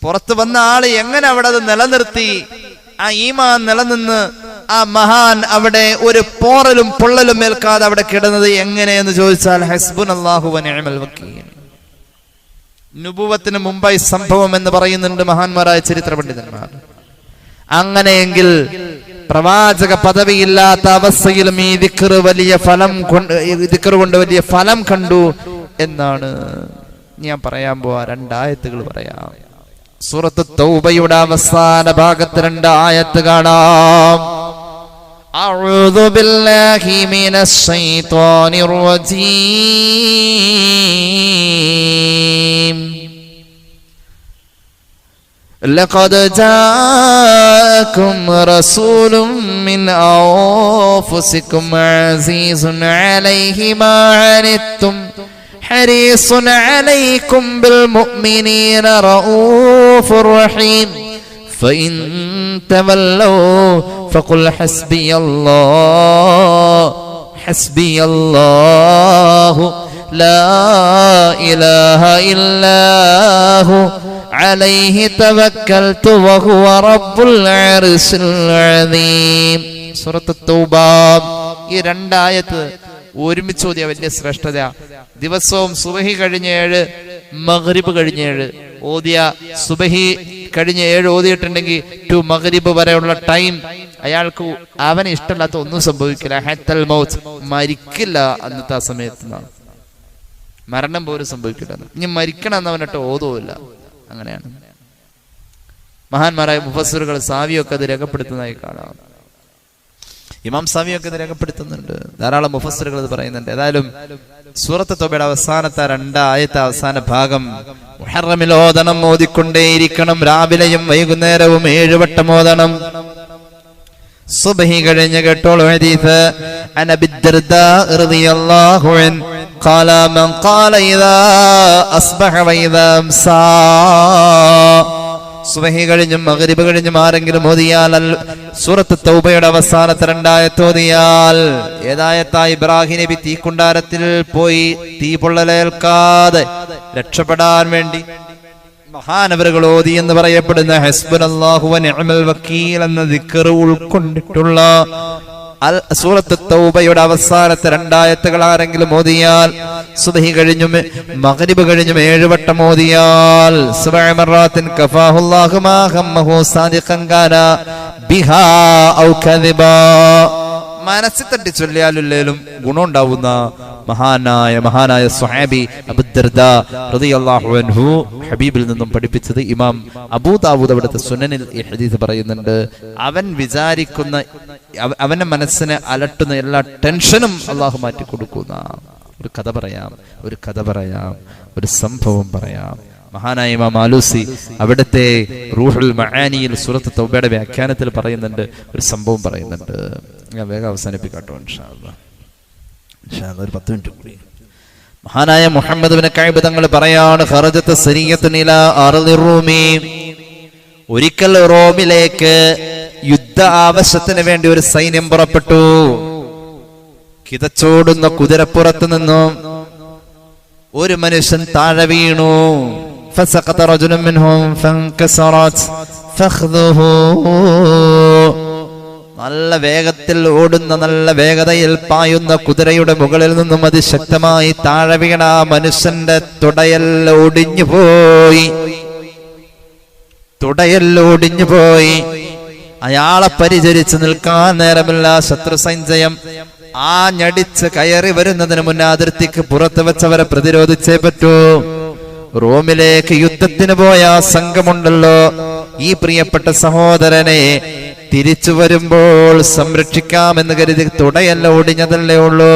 പുറത്ത് വന്ന ആള് എങ്ങനെ അവിടെ അത് നിലനിർത്തി, ആ ഈമാൻ നിലനിന്ന് ആ മഹാൻ അവിടെ ഒരു പോറലും പൊള്ളലും ഏൽക്കാതെ അവിടെ കിടന്നത് എങ്ങനെയെന്ന് ചോദിച്ചാൽ ഹസ്ബുനല്ലാഹു വ നിഅമൽ വക്കീൽ. നുബുവത്തിന് മുമ്പായി സംഭവം എന്ന് പറയുന്നുണ്ട് മഹാന്മാരായ ചരിത്ര പണ്ഡിതന്മാർ. അങ്ങനെയെങ്കിൽ പ്രവാചക പദവിയില്ലാത്ത അവസ്ഥയിലും ഈ ദിക്ർ വലിയ ഫലം കൊണ്ട്, ദിക്ർ കൊണ്ട് വലിയ ഫലം കണ്ടു എന്നാണ് ഞാൻ പറയാൻ പോവാ. 2 ആയത്തുകൾ പറയാം. സൂറത്ത് തൗബയുടെ അവസാന ഭാഗത്ത് 2 ആയത്ത് കാണാം. അഊദു ബില്ലാഹി മിനശ് ശൈത്വാനിർ റജീം. لقد جاءكم رسول من أنفسكم عزيز عليه ما عنتم حريص عليكم بالمؤمنين رؤوف رحيم فإن تولوا فقل حسبي الله لا إله إلا هو عليه توكلت وهو رب العرش العظيم. സൂറത്ത് തൗബ. ഈ 2 ആയത്ത് ഒരുമിച്ച് ഓതിയ വലിയ ശ്രേഷ്ഠത. ദിവസവും സുബഹി കഴിഞ്ഞ് 7, മഗ്രിബ് കഴിഞ്ഞ് 7 ഓതിയ, സുബഹി കഴിഞ്ഞ് 7 ഓതിയിട്ടുണ്ടെങ്കിൽ ടു മഗ്രിബ് വരെയുള്ള ടൈം അയാൾക്ക് അവന് ഇഷ്ടമില്ലാത്ത ഒന്നും സംഭവിക്കില്ല. ഹത്തൽ മൗത്ത്, മരിക്കില്ല അന്നത്തെ ആ സമയത്ത്. മരണം പോലും സംഭവിക്കില്ല. ഇനി മരിക്കണം എന്നവനിട്ട് ഓതുമില്ല. അങ്ങനെയാണ് മഹാന്മാരായ മുഫസ്സിറുകൾ, സാവിയൊക്കെ അത് രേഖപ്പെടുത്തുന്നതായി കാണാം. ഇമാം സാവിയൊക്കെ ഇത് രേഖപ്പെടുത്തുന്നുണ്ട്. ധാരാളം മുഫസ്സിറുകൾ അത് പറയുന്നുണ്ട്. ഏതായാലും സൂറത്ത് തൗബയുടെ അവസാനത്തെ 2 ആയത്തെ അവസാന ഭാഗം മുഹറമിൽ ഓതണം, ഓതിക്കൊണ്ടേയിരിക്കണം. രാവിലെയും വൈകുന്നേരവും 7 വട്ടം ഓതണം. സുബ്ഹി കഴിഞ്ഞ് കേട്ടോളൂ ഹദീസ്. അൻ അബി ദർദാ റളിയല്ലാഹു അൻഹു قال من قال إذا أصبح وإذا أمسى. സുബഹി കഴിഞ്ഞും മഗ്രിബ് കഴിഞ്ഞും ആരെങ്കിലും ഓതിയാൽ സൂറത്ത് തൗബയുടെ അവസാനത്തെ 2 ആയത്ത് ഓതിയാൽ, ഏതായത്താ? ഇബ്രാഹിം നബി തീക്കുണ്ടാരത്തിൽ പോയി തീ പൊള്ളലേൽക്കാതെ രക്ഷപ്പെടാൻ വേണ്ടി മഹാനവറുകൾ ഓതി എന്ന് പറയപ്പെടുന്ന ഹസ്ബുനല്ലാഹു വ നിഅമൽ വക്കീൽ എന്ന ദിക്ർ ഉൾക്കൊണ്ടിട്ടുള്ള സൂറത്ത് തൗബയുടെ അവസാനത്തെ 2 ആയത്തുകൾ ആരെങ്കിലും ഓതിയാൽ, സുബ്ഹി കഴിഞ്ഞും മഗ്രിബ് കഴിഞ്ഞും 7 വട്ടം ഓതിയാൽ, സബഅ മറാത്തിൻ കഫാഹുല്ലാഹു മാ ഹമ്മഹു സാദിഖൻ കാന ബിഹാ ഔ കദിബാ. മനസ്സിൽ തട്ടി ചൊല്ലിയാലും ഗുണമുണ്ടാവുന്ന മഹാനായ സ്വഹാബി അബൂ ദർദാ റളിയല്ലാഹു അൻഹു ഹബീബിൽ നിന്നും പഠിപ്പിച്ചത് ഇമാം അബൂ ദാവൂദ് അവിടുത്തെ സുനനിൽ ഈ ഹദീസ് പറയുന്നുണ്ട്. അവൻ വിചാരിക്കുന്ന, അവന്റെ മനസ്സിനെ അലട്ടുന്ന എല്ലാ ടെൻഷനും അള്ളാഹു മാറ്റി കൊടുക്കുന്ന ഒരു കഥ പറയാം, ഒരു സംഭവം പറയാം. മഹാനായ ഇമാം ആലൂസി അവിടുത്തെ റൂഹുൽ മആനിയിൽ സൂറത്ത് തൗബയുടെ വ്യാഖ്യാനത്തിൽ പറയുന്നുണ്ട്, ഒരു സംഭവം പറയുന്നുണ്ട്. ഞാൻ വേഗം അവസാനിപ്പിക്കാട്ടോ ഇൻഷാ അല്ലാഹ്. ഒരു 10 മിനിറ്റ് കൂടി. മഹാനായ മുഹമ്മദ് ഇബ്നു കഅബ് തങ്ങൾ പറയാണ്, ഖറജത സരിയത്തുൻ ഇലാ അർളി റൂമി. ഒരിക്കൽ റോമിലേക്ക് യുദ്ധ ആവശ്യത്തിന് വേണ്ടി ഒരു സൈന്യം പുറപ്പെട്ടു. കിതച്ചോടുന്ന കുതിരപ്പുറത്ത് നിന്നും ഒരു മനുഷ്യൻ താഴെ വീണു. فسقط رجل منهم فانكسرت فخذه. നല്ല വേഗത്തിൽ ഓടുന്ന, നല്ല വേഗതയിൽ പായുന്ന കുതിരയുടെ മുകളിൽ നിന്നും അതിശക്തമായി താഴെ വീണ മനുഷ്യന്റെ തുടയെല്ലൊടിഞ്ഞു പോയി. അയാളെ പരിചരിച്ച് നിൽക്കാൻ നേരമില്ല. ശത്രു സൈന്യം ഞടിച്ച് കയറി വരുന്നതിന് മുന്നേ അതിർത്തിക്ക് പുറത്ത് വെച്ചവരെ പ്രതിരോധിച്ചേ പറ്റൂ. റോമിലേക്ക് യുദ്ധത്തിന് പോയ സംഘമുണ്ടല്ലോ, ഈ പ്രിയപ്പെട്ട സഹോദരനെ തിരിച്ചു വരുമ്പോൾ സംരക്ഷിക്കാമെന്ന് കരുതി തുടയെല്ലാം ഒടിഞ്ഞതല്ലേ ഉള്ളൂ.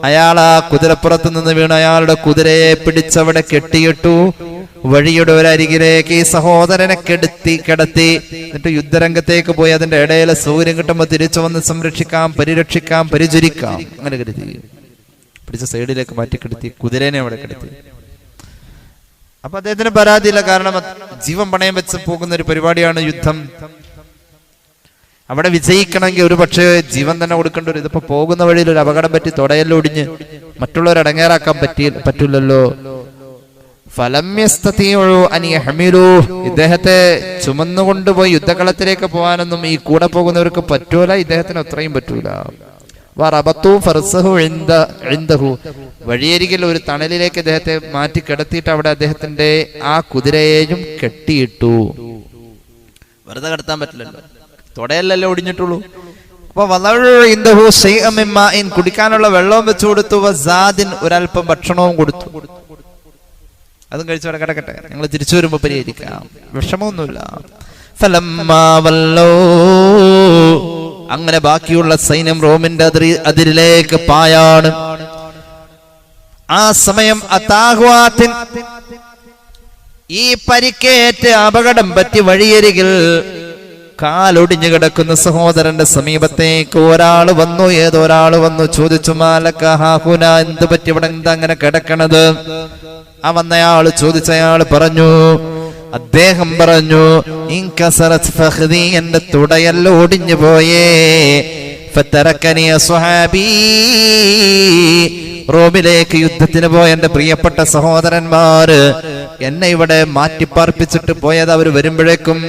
അയാൾ ആ കുതിരപ്പുറത്ത് നിന്ന് വീണ് അയാളുടെ കുതിരയെ പിടിച്ചവിടെ കെട്ടിയിട്ടു. വഴിയുടെ ഒരരികിലേക്ക് ഈ സഹോദരനെ കിടത്തി. എന്നിട്ട് യുദ്ധരംഗത്തേക്ക് പോയി അതിന്റെ ഇടയിൽ സൗകര്യം കിട്ടുമ്പോൾ തിരിച്ചു വന്ന് സംരക്ഷിക്കാം, പരിരക്ഷിക്കാം, പരിചരിക്കാം അങ്ങനെ കരുതി പിടിച്ച സൈഡിലേക്ക് മാറ്റി കിടത്തി, കുതിരേനെ അവിടെ കിടത്തി. അപ്പൊ അദ്ദേഹത്തിന് പരാതിയില്ല. കാരണം ജീവൻ പണയം വെച്ച് പോകുന്ന ഒരു പരിപാടിയാണ് യുദ്ധം. അവിടെ വിജയിക്കണമെങ്കിൽ ഒരു പക്ഷേ ജീവൻ തന്നെ കൊടുക്കേണ്ടി വരും. ഇതിപ്പോ പോകുന്ന വഴിയിൽ ഒരു അപകടം പറ്റി തുടയെല്ലാം ഒടിഞ്ഞ് മറ്റുള്ളവരെ അടങ്ങേറാക്കാൻ പറ്റില്ലല്ലോ. ഇദ്ദേഹത്തെ ചുമന്നുകൊണ്ടുപോയി യുദ്ധകളത്തിലേക്ക് പോകാനൊന്നും ഈ കൂടെ പോകുന്നവർക്ക് പറ്റൂല, ഇദ്ദേഹത്തിന് അത്രയും പറ്റൂല. വഴിയരികിൽ ഒരു തണലിലേക്ക് അദ്ദേഹത്തെ മാറ്റി കിടത്തിയിട്ട് അവിടെ അദ്ദേഹത്തിന്റെ ആ കുതിരയെയും കെട്ടിയിട്ടു. വെറുതെ കിടത്താൻ പറ്റില്ലല്ലോ, തുടയല്ലല്ലോ ഒടിഞ്ഞിട്ടുള്ളൂ. അപ്പൊ കുടിക്കാനുള്ള വെള്ളവും വെച്ചു കൊടുത്തു. ഒരല്പം ഭക്ഷണവും കൊടുത്തു. അതും കഴിച്ചവിടെ കിടക്കട്ടെ, ഞങ്ങൾ തിരിച്ചു വരുമ്പോ പരിഹരിക്കാം, വിഷമമൊന്നുമില്ല. അങ്ങനെ ബാക്കിയുള്ള സൈന്യം റോമിന്റെ അതിരിലേക്ക് പായാണ്. ആ സമയം ഈ പരിക്കേറ്റ് അപകടം പറ്റി വഴിയരികിൽ കാലൊടിഞ്ഞു കിടക്കുന്ന സഹോദരന്റെ സമീപത്തേക്ക് ഒരാള് വന്നു. ഏതൊരാള് വന്നു ചോദിച്ചു, മാലക്കഹാഹുന, എന്ത് പറ്റി, ഇവിടെ എന്താ അങ്ങനെ കിടക്കണത്? ആ വന്നയാള് ചോദിച്ചയാള് പറഞ്ഞു, അദ്ദേഹം പറഞ്ഞു, ഇൻകസറത് ഫഖ്ദി, എന്റെ തുടയെല്ലാം ഒടിഞ്ഞു പോയേ. ഫതറകനി അസ്ഹാബി, റോമിലേക്ക് യുദ്ധത്തിന് പോയ എന്റെ പ്രിയപ്പെട്ട സഹോദരന്മാര് എന്നെ ഇവിടെ മാറ്റിപ്പാർപ്പിച്ചിട്ട് പോയത്. അവർ വരുമ്പോഴേക്കും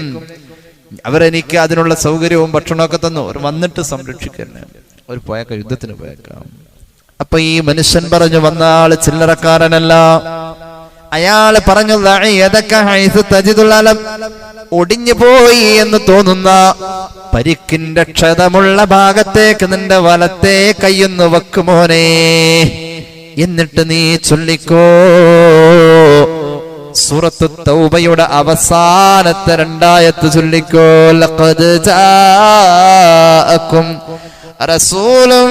അവരെനിക്ക് അതിനുള്ള സൗകര്യവും ഭക്ഷണമൊക്കെ തന്നു. അവർ വന്നിട്ട് സംരക്ഷിക്കന്നെ, അവർ പോയേക്കാം, യുദ്ധത്തിന് പോയേക്കാം. അപ്പൊ ഈ മനുഷ്യൻ പറഞ്ഞു, വന്ന ആള് ചില്ലറക്കാരനല്ല. അയാള് പറഞ്ഞു, ഒടിഞ്ഞു പോയി എന്ന് തോന്നുന്ന പരിക്കിന്റെ ക്ഷതമുള്ള ഭാഗത്തേക്ക് നിന്റെ വലത്തെ കൈയൊന്ന് വെക്കുമോനെ, എന്നിട്ട് നീ ചൊല്ലിക്കോ സൂറത്ത് തൗബയുടെ അവസാനത്തെ 2 ആയത്ത് ചൊല്ലിക്കോ. ലഖദ് ജാഅകും റസൂലും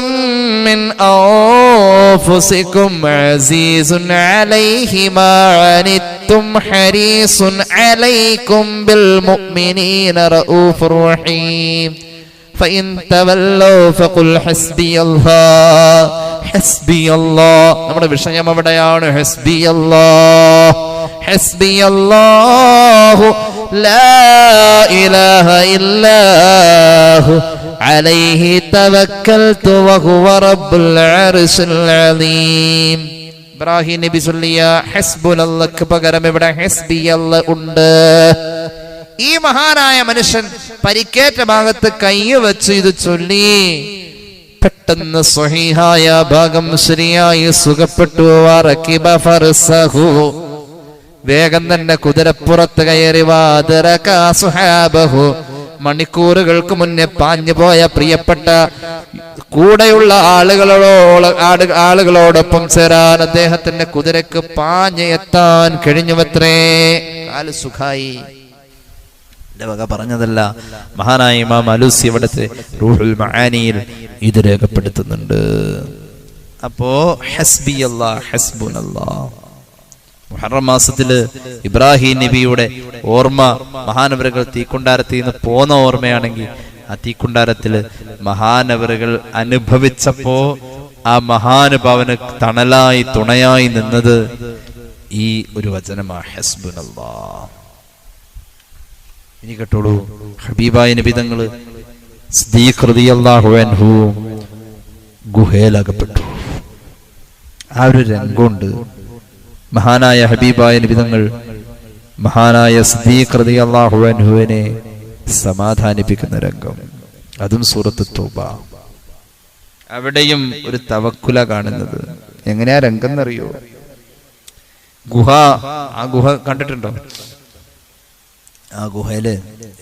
മിൻ അൻഫുസികും അസീസുൻ അലൈഹി മാ അനിത്തും ഹരീസുൻ അലൈക്കും ബിൽ മുഅ്മിനീന റഊഫുർ റഹീം. فإن تولوا فقل حسبي الله حسبي الله. നമ്മുടെ വിഷയം അവിടെയാണ്. ഹസ്ബി അല്ലാഹ് حسبي الله لا إله إلا هو عليه توكلت وهو رب العرش العظيم. ഇബ്രാഹിം നബി ചൊല്ലിയ ഹസ്ബുനല്ലാഹ് പകരം ഇവിടെ ഹസ്ബി അല്ലാഹ് ഉണ്ട്. ഈ മഹാനായ മനുഷ്യൻ പരിക്കേറ്റ ഭാഗത്ത് കൈ വെച്ച് ഇത് ചൊല്ലി. പെട്ടെന്ന് സ്വഹീഹായ ഭാഗം ശരിയായി സുഖപ്പെട്ടു. വറകിബ ഫർസഹു, വേഗം തന്നെ കുതിരപ്പുറത്ത് കയറി. മണിക്കൂറുകൾക്ക് മുന്നേ പാഞ്ഞു പോയ പ്രിയപ്പെട്ട കൂടെയുള്ള ആളുകളോടൊപ്പം ചേരാൻ അദ്ദേഹത്തിന്റെ കുതിരക്ക് പാഞ്ഞ് എത്താൻ കഴിഞ്ഞുവത്രേ. കാല് സുഖായി. വക പറഞ്ഞതല്ല, മഹാനായ ഇമാം അലൂസി ഇവിടുത്തെ റൂഹുൽ മആനിയിൽ ഇത് രേഖപ്പെടുത്തുന്നുണ്ട്. അപ്പോ ഹസ്ബി അല്ലാഹ് ഹസ്ബുനല്ലാഹ്. മുഹറം മാസത്തില് ഇബ്രാഹിം നബിയുടെ ഓർമ്മ മഹാനവറുകൾ തീക്കുണ്ടാരത്തിൽ നിന്ന് പോന്ന ഓർമ്മയാണെങ്കിൽ ആ തീക്കുണ്ടാരത്തില് മഹാനവറുകൾ അനുഭവിച്ചപ്പോ ആ മഹാനുഭാവന് തണലായി തുണയായി നിന്നത് ഈ ഒരു വചനമാണ്, ഹസ്ബുനല്ലാഹ്. ഇനി കേട്ടോളൂ, ഹബീബായ നബി തങ്ങള് സിദ്ദീഖ് റളിയല്ലാഹു അൻഹു ഗുഹയിലകപ്പെട്ടു. ആ ഒരു രംഗമുണ്ട്. മഹാനായ ഹബീബായ നബി തങ്ങൾ മഹാനായ സിദ്ദീഖ് റളിയല്ലാഹു അൻഹുവിനെ സമാധാനിപ്പിക്കുന്ന രംഗം, അതും സൂറത്ത് തൗബ. അവിടെയും ഒരു തവക്കുല കാണുന്നത്. എങ്ങനെയാ രംഗം എന്നറിയോ? ആ ഗുഹ കണ്ടിട്ടുണ്ടോ? ആ ഗുഹയില്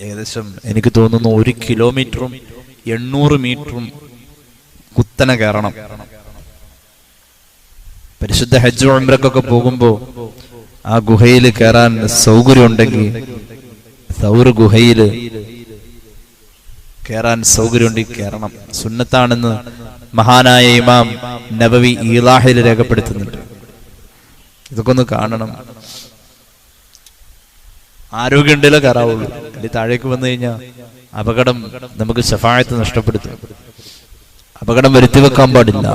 ഏകദേശം എനിക്ക് തോന്നുന്നു 1 കിലോമീറ്ററും 800 മീറ്ററും കുത്തനെ കയറണം. പരിശുദ്ധ ഹജ്ജ് ഉംറക്കൊക്കെ പോകുമ്പോ ആ ഗുഹയിൽ കയറാൻ സൗകര്യം ഉണ്ടെങ്കിൽ, സൗർ ഗുഹയില് കയറാൻ സൗകര്യമുണ്ടെങ്കിൽ കയറണം. സുന്നത്താണെന്ന് മഹാനായ ഇമാം നബവി ഈലാഹിൽ രേഖപ്പെടുത്തുന്നുണ്ട്. ഇതൊക്കെ ഒന്ന് കാണണം. ആരോഗ്യമുണ്ടല്ലോ കയറാവുള്ളൂ. അല്ലെങ്കിൽ താഴേക്ക് വന്നു കഴിഞ്ഞാൽ അപകടം നമുക്ക് ശഫാഅത്ത് നഷ്ടപ്പെടുത്തും. അപകടം വരുത്തി വെക്കാൻ പാടില്ല.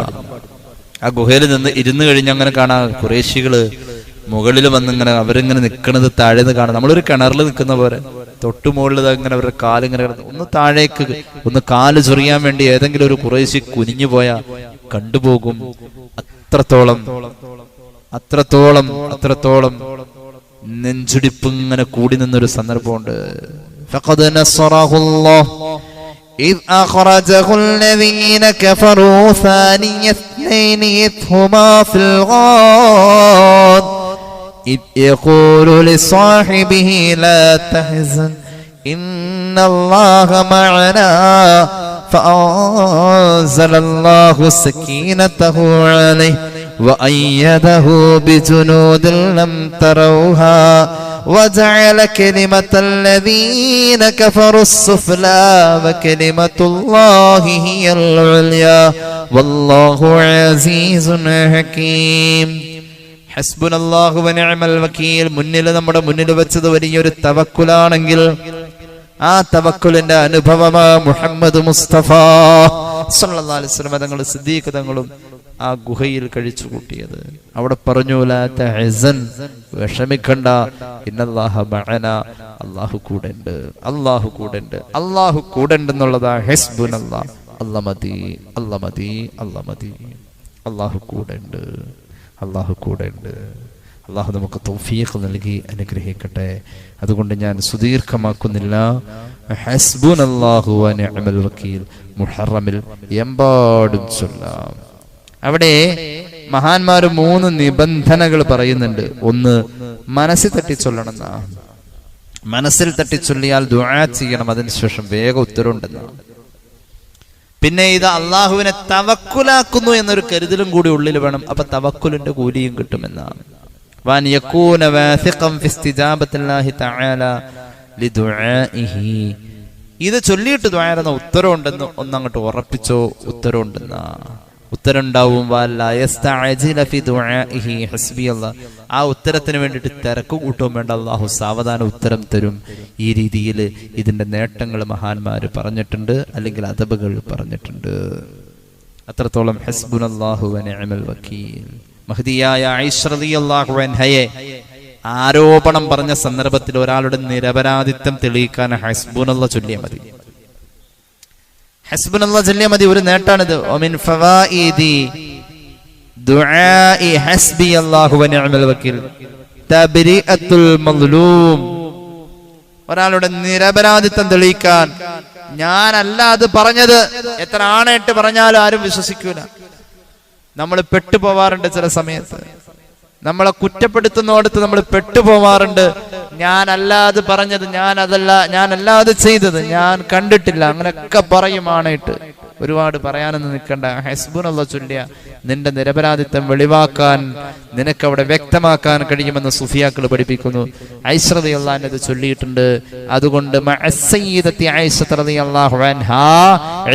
ആ ഗുഹയിൽ നിന്ന് ഇരുന്ന് കഴിഞ്ഞ് അങ്ങനെ കാണാം, ഖുറൈശികള് മുകളിൽ വന്നിങ്ങനെ അവരിങ്ങനെ നിൽക്കുന്നത് താഴേന്ന് കാണാം. നമ്മളൊരു കിണറിൽ നിൽക്കുന്ന പോലെ തൊട്ടു മുകളിൽ അങ്ങനെ അവരുടെ കാലിങ്ങനെ കിടന്ന് ഒന്ന് താഴേക്ക് ഒന്ന് കാല് ചൊറിയാൻ വേണ്ടി ഏതെങ്കിലും ഒരു ഖുറൈശി കുനിഞ്ഞു പോയാൽ കണ്ടുപോകും. അത്രത്തോളം നെഞ്ചുടിപ്പ് ഇങ്ങനെ കൂടി നിന്നൊരു സന്ദർഭമുണ്ട്. ഫഖദ് നസ്റഹുല്ലാഹ് إذ أخرجه الذين كفروا ثاني اثنين إذ هما في الغار إذ يقول لصاحبه لا تحزن إن الله معنا فأنزل الله سكينته عليه وأيده بجنود لم تروها وجعل كلمة الذين كفروا السفلى وكلمة الله هي العليا والله عزيز حكيم. ഹസ്ബുനല്ലാഹു വനിഅമൽ വകീൽ നമ്മുടെ മുന്നിൽ വെച്ചത് വലിയൊരു തവക്കുലാണെങ്കിൽ ആ തവക്കുലിന്റെ അനുഭവമാ മുഹമ്മദ് മുസ്തഫ സല്ലല്ലാഹു അലൈഹി വസല്ലം തങ്ങളും സിദ്ദീഖ് തങ്ങളും ആ ഗുഹയിൽ കഴിച്ചു കൂട്ടിയത്. അവിടെ പറഞ്ഞു, ലാ തഹ്സൻ, വിഷമിക്കണ്ട, ഇന്നല്ലാഹ മഅനാ, അല്ലാഹു കൂടെയുണ്ട്, അല്ലാഹു കൂടെയുണ്ട് എന്നുള്ളതാ ഹസ്ബുനല്ലാഹ്, അല്ലാഹ് മതി, അല്ലാഹു കൂടെയുണ്ട്. അല്ലാഹു നമുക്ക് തൗഫീഖ് നൽകി അനുഗ്രഹിക്കട്ടെ. അതുകൊണ്ട് ഞാൻ സുദീർഘമാക്കുന്നില്ല. ഹസ്ബുനല്ലാഹു വനിഅമൽ വകീൽ മുഹറമിൽ എമ്പാടും ചൊല്ലാം. അവിടെ മഹാന്മാര് 3 നിബന്ധനകൾ പറയുന്നുണ്ട്. ഒന്ന്, മനസ്സിൽ തട്ടി ചൊല്ലണം. മനസ്സിൽ തട്ടി ചൊല്ലിയാൽ ദുആ ചെയ്യണം, അതിനുശേഷം വേഗം ഉത്തരവുണ്ടെന്നാണ്. പിന്നെ ഇത് അള്ളാഹുവിനെ തവക്കുലാക്കുന്നു എന്നൊരു കരുതലും കൂടി ഉള്ളിൽ വേണം. അപ്പൊ തവക്കുലിന്റെ കൂലിയും കിട്ടുമെന്നാണ്. വാൻ യകൂന വാസിഖൻ ഫി ഇസ്തിജാബത്തില്ലാഹി തആല ലിദുആഇഹി, ഇത് ചൊല്ലിയിട്ട് ദുആ ചെയ്യുന്ന ഉത്തരവുണ്ടെന്ന് ഒന്നങ്ങോട്ട് ഉറപ്പിച്ചോ. ഉത്തരവുണ്ടെന്നാ, ഉത്തരം ഉണ്ടാവും. ആ ഉത്തരത്തിന് വേണ്ടിയിട്ട് തിരക്ക് കൂട്ടവും വേണ്ട, അള്ളാഹു സാവധാനം ഉത്തരം തരും. ഈ രീതിയിൽ ഇതിന്റെ നേട്ടങ്ങൾ മഹാന്മാര് പറഞ്ഞിട്ടുണ്ട്, അല്ലെങ്കിൽ അദബുകൾ പറഞ്ഞിട്ടുണ്ട്. അത്രത്തോളം ഹസ്ബുനല്ലാഹു വനിഅമൽ വകീൽ. മഹ്ദിയായ ആയിഷ റളിയല്ലാഹു അൻഹയെ ആരോപണം പറഞ്ഞ സന്ദർഭത്തിൽ ഒരാളുടെ നിരപരാധിത്വം തെളിയിക്കാൻ ഹസ്ബുനല്ലാഹ് ചൊല്ലിയാൽ മതി. ഹസ്ബുനല്ലാഹ് ചൊല്ലിയാൽ മതി. ഒരു നേട്ടാണിത്. ഒമിൻ ഫവായിദി ദുആഇ ഹസ്ബിയല്ലാഹു വനിഅമൽ വകീൽ തബ്രിഅത്തുൽ മദ്ലൂം. ഒരാളുടെ നിരപരാധിത്വം തെളിയിക്കാൻ ഞാനല്ല അത് പറഞ്ഞത്, എത്ര ആണയിട്ട് പറഞ്ഞാലും ആരും വിശ്വസിക്കൂല. നമ്മൾ പെട്ടുപോവാറുണ്ട്. ചില സമയത്ത് നമ്മളെ കുറ്റപ്പെടുത്തുന്നോടത്ത് നമ്മൾ പെട്ടുപോവാറുണ്ട്. ഞാനല്ലാതെ പറഞ്ഞത്, ഞാനല്ലാതെ ചെയ്തത്, ഞാൻ കണ്ടിട്ടില്ല, അങ്ങനെയൊക്കെ പറയും ആണയിട്ട്. ഒരുപാട് പറയാനൊന്നും നിൽക്കണ്ട. ഹസ്ബുനല്ലാഹ് ചൊല്ലിയ നിന്റെ നിരപരാധിത്വം വെളിവാക്കാൻ, നിനക്കവിടെ വ്യക്തമാക്കാൻ കഴിയുമെന്ന് സുഫിയാക്കൾ പഠിപ്പിക്കുന്നു. ആയിഷ റളിയല്ലാഹു അൻഹ ചൊല്ലിയിട്ടുണ്ട്. അതുകൊണ്ട് മഅസ്സയ്യിദത്തി ആയിഷ റളിയല്ലാഹു അൻഹാ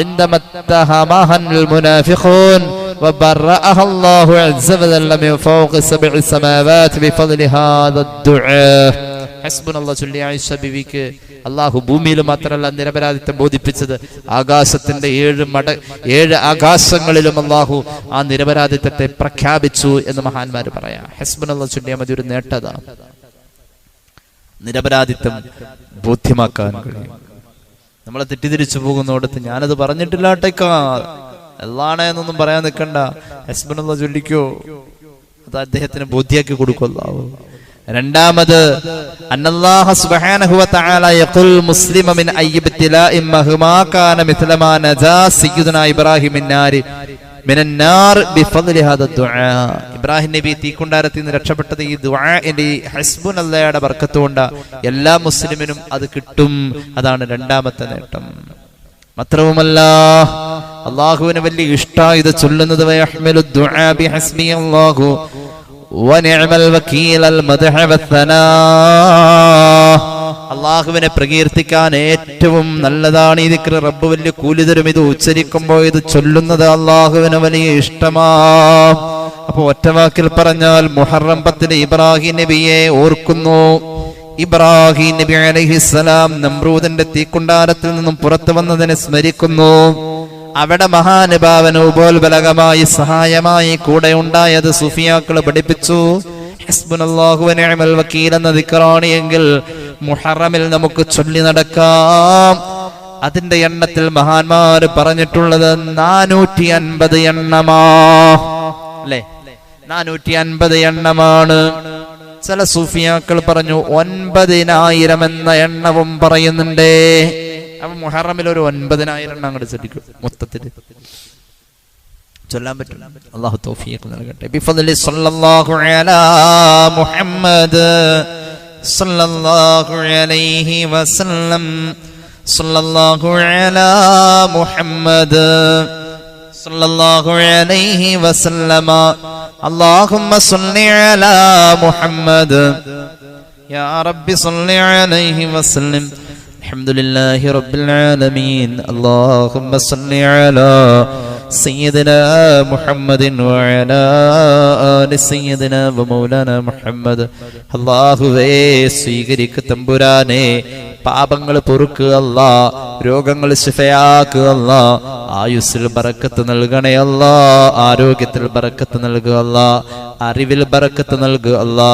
ഇൻദമ തഹമഹൽ മുനാഫിഖൂൻ وبرأها الله عز وجل من فوق 7 سماوات بفضل هذا الدعاء. ഹസ്ബുനല്ലാഹ് ചൊല്ലിയ ആയിഷ ബീവിക്ക് അള്ളാഹു ഭൂമിയിൽ മാത്രമല്ല നിരപരാധിത്വം ബോധിപ്പിച്ചത്, ആകാശത്തിന്റെ 7 ആകാശങ്ങളിലും അള്ളാഹു ആ നിരപരാധിത്വത്തെ പ്രഖ്യാപിച്ചു എന്ന് മഹാന്മാര് പറയാം. ഹസ്ബുനല്ലാഹ് ചൊല്ലിയ മതി, ഒരു നേട്ടതാണ്. നിരപരാധിത്വം ബോധ്യമാക്കാൻ കഴിയും. നമ്മളെ തെറ്റിദ്ധരിച്ചു പോകുന്നിടത്ത് ഞാനത് പറഞ്ഞിട്ടില്ലാട്ടേക്കാ എല്ലാണേ എന്നൊന്നും പറയാൻ നിൽക്കണ്ട, ഹസ്ബുനല്ലാഹ് ചൊല്ലിക്കോ, അത് അദ്ദേഹത്തിന് ബോധ്യാക്കി കൊടുക്കുമല്ലോ. രണ്ടാമത് അന്നല്ലാഹ സുബ്ഹാനഹു വ തആല യഖുൽ മുസ്ലിമ മിൻ അയ്യിബ്തിലാഇ മഹ്മാ കാന മിസ്ലമാ നജാ സയ്യിദുനാ ഇബ്രാഹിം മിനൻ നാർ ബിഫദ്ലി ഹാദ ദുആ. ഇബ്രാഹിം നബി തീക്കുണ്ടാരത്തിൽ നിന്ന് രക്ഷപ്പെട്ടത് ഈ ദുആഇന്റെ ഹസ്ബുനല്ലാഹയുടെ ബർക്കത്ത് കൊണ്ട്. എല്ലാ മുസ്ലിമിനും അത് കിട്ടും. അതാണ് രണ്ടാമത്തെ നേട്ടം. മാത്രവുമല്ല അല്ലാഹുവിന് വലിയ ഇഷ്ടമാണ് ഇത് ചൊല്ലുന്നത്. വയഹ്മിലു ദുആ ബിഹസ്ബി അല്ലാഹു വനിഅമൽ വകീൽ അൽ മദ്ഹ വസ്സനാ. അല്ലാഹുവിനെ പ്രകീർത്തിക്കാൻ ഏറ്റവും നല്ലതാണ് ഈ ദിക്ർ. റബ്ബ് വലിയ കൂലി തരും ഇത് ഉച്ചരിക്കുമ്പോൾ. ഇത് ചൊല്ലുന്നത് അല്ലാഹുവിന് വലിയ ഇഷ്ടമാണ്. അപ്പൊ ഒറ്റവാക്കിൽ പറഞ്ഞാൽ മുഹറം 10 ഇബ്രാഹിം നബിയെ ഓർക്കുന്നു. ഇബ്രാഹിം നബി അലൈഹിസ്സലാം നമ്രൂദിന്റെ തീക്കുണ്ടാരത്തിൽ നിന്നും പുറത്തു വന്നതിനെ സ്മരിക്കുന്നു. അവിടെ മഹാനുഭാവന് ഉപോത്ബലകമായി സഹായമായി കൂടെ ഉണ്ടായത് സുഫിയാക്കള് പഠിപ്പിച്ചു. ഹസ്ബുനല്ലാഹു വ നിഅമൽ വകീൽ എന്ന ദിക്റാണ് എങ്കിൽ മുഹറമിൽ നമുക്ക് ചൊല്ലി നടക്കാം. അതിന്റെ എണ്ണത്തിൽ മഹാന്മാര് പറഞ്ഞിട്ടുള്ളത് 450 എണ്ണമാ, അല്ലെ? 450 എണ്ണമാണ്. ചില സൂഫിയാക്കൾ പറഞ്ഞു 9000 എന്ന എണ്ണവും പറയുന്നുണ്ട്. അപ്പൊ മുഹറമിൽ ഒരു 9000 എണ്ണം അങ്ങോട്ട് ചൊല്ലിക്കും. മൊത്തത്തിൽ ചൊല്ലാൻ പറ്റും. അല്ലാഹു തൗഫീഖ് നൽകട്ടെ. ബിഫദ്ലി സല്ലല്ലാഹു അലാ മുഹമ്മദ് സല്ലല്ലാഹു അലൈഹി വസല്ലം സല്ലല്ലാഹു അലാ മുഹമ്മദ് സല്ലല്ലാഹു അലൈഹി വസല്ലമ അല്ലാഹുമ്മ സ്വല്ലി അലാ മുഹമ്മദ് യാ റബ്ബി സ്വല്ലി അലൈഹി വസല്ലം അൽഹംദുലില്ലാഹി റബ്ബിൽ ആലമീൻ അല്ലാഹുമ്മ സ്വല്ലി അലാ സയ്യിദിനാ മുഹമ്മദിൻ വഅലാ ആലി സയ്യിദിനാ വമൗലാനാ മുഹമ്മദ്. അല്ലാഹുവേ സ്വീകരിക്കു തമ്പുരാനെ, പാപങ്ങൾ പൊറുക്കുക അല്ലാ, രോഗങ്ങൾ ശിഫയാക്കുക അല്ലാ, ആയുസ്സിൽ ബറക്കത്ത് നൽകണേ അല്ലാ, ആരോഗ്യത്തിൽ ബറക്കത്ത് നൽകുക അല്ലാ, അറിവിൽ ബറക്കത്ത് നൽകുക അല്ലാ,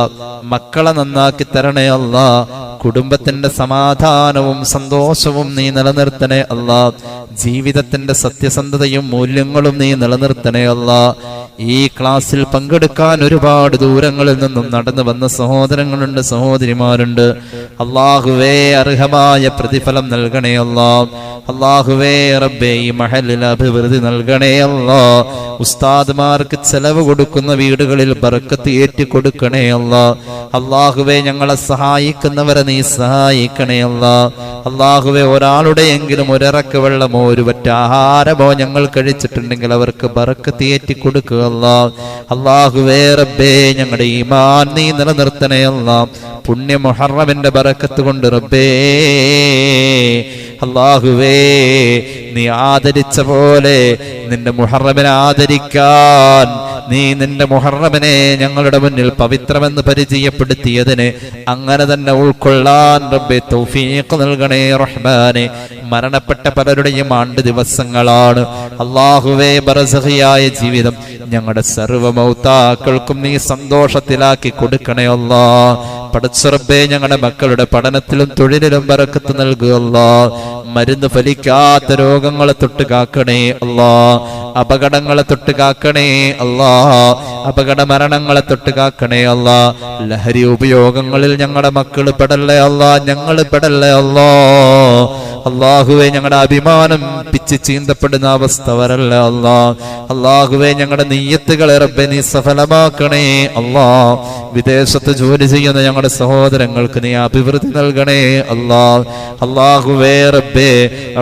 മക്കളെ നന്നാക്കി തരണേ അല്ലാ, കുടുംബത്തിന്റെ സമാധാനവും സന്തോഷവും നീ നിലനിർത്തണേ അല്ലാ, ജീവിതത്തിന്റെ സത്യസന്ധതയും മൂല്യങ്ങളും നീ നിലനിർത്തണേ അല്ലാ. ഈ ക്ലാസ്സിൽ പങ്കെടുക്കാൻ ഒരുപാട് ദൂരങ്ങളിൽ നിന്നും നടന്നു വന്ന സഹോദരങ്ങളുണ്ട്, സഹോദരിമാരുണ്ട്. അല്ലാഹുവേ അർഹമായ പ്രതിഫലം നൽകണേ അല്ലാ. അല്ലാഹുവേ റബ്ബേ ഈ മഹലിൽ അഭിവൃദ്ധി നൽകണേ അല്ലാ. ഉസ്താദ്മാർക്ക് ചെലവ് കൊടുക്കുന്ന വീടുകളിൽ ബർക്കത്ത് ഏറ്റി കൊടുക്കണേ അല്ലാ. അല്ലാഹുവേ ഞങ്ങളെ സഹായിക്കുന്നവരെ നീ സഹായിക്കണേ അല്ലാ. അല്ലാഹുവേ ഒരാളുടെയെങ്കിലും ഒരിറക്ക് വെള്ളമോ ഒരു പറ്റ ആഹാരമോ ഞങ്ങൾ കഴിച്ചിട്ടുണ്ടെങ്കിൽ അവർക്ക് ബർക്കത്ത് ഏറ്റി കൊടുക്കുക അല്ലാ. അല്ലാഹുവേ റബ്ബേ ഞങ്ങളുടെ ഈമാൻ നീ നിലനിർത്തണേ അല്ലാ. പുണ്യ മുഹറമിന്റെ ബറക്കത്ത് കൊണ്ട് റബ്ബേ അല്ലാഹുവേ നീ ആദരിച്ച പോലെ നിന്റെ മുഹറമിനെ ആദരിക്കാൻ, നീ നിന്റെ മുഹറമിനെ ഞങ്ങളുടെ മുന്നിൽ പവിത്രമെന്ന് പരിചയപ്പെടുത്തിയതിന് അങ്ങനെ തന്നെ ഉൾക്കൊള്ളാൻ റബ്ബേ തൗഫീഖ് നൽകണേ റഹ്മാനെ. മരണപ്പെട്ട പലരുടെയും ആണ്ട് ദിവസങ്ങളാണ്. അല്ലാഹുവേ ബർസഖിയായ ജീവിതം ഞങ്ങളുടെ സർവ്വ മൗതാക്കൾക്കും നീ സന്തോഷത്തിലാക്കി കൊടുക്കണേ അല്ലാ. പടച്ച റബ്ബേ ഞങ്ങളുടെ മക്കളുടെ പഠനത്തിലും തൊഴിലിലും ബറക്കത്ത് നൽകുക അല്ലാ. മരുന്ന് ഫലിക്കാത്ത രോഗങ്ങളെ തൊട്ട് കാക്കണേ അല്ലാ. അപകടങ്ങളെ തൊട്ട് കാക്കണേ അല്ലാ. അപകട മരണങ്ങളെ തൊട്ട് കാക്കണേ അല്ലാ. ലഹരി ഉപയോഗങ്ങളിൽ ഞങ്ങളുടെ മക്കൾ പെടല്ലേ അല്ലാ, ഞങ്ങൾ പെടല്ലേ അല്ലാ. അല്ലാഹുവേ ഞങ്ങളുടെ അഭിമാനം പിച്ച് ചീന്തപ്പെടുന്ന അവസ്ഥ വരല്ല അല്ലാ. അല്ലാഹുവേ ഞങ്ങളുടെ നിയ്യത്തുകളെ റബ്ബേ നീ സഫലമാക്കണേ അല്ലാ. വിദേശത്ത് ജോലി ചെയ്യുന്ന ഞങ്ങളുടെ സഹോദരങ്ങൾക്ക് നീ അഭിവൃദ്ധി നൽകണേ അല്ലാ. അല്ലാഹുവേ റബ്ബേ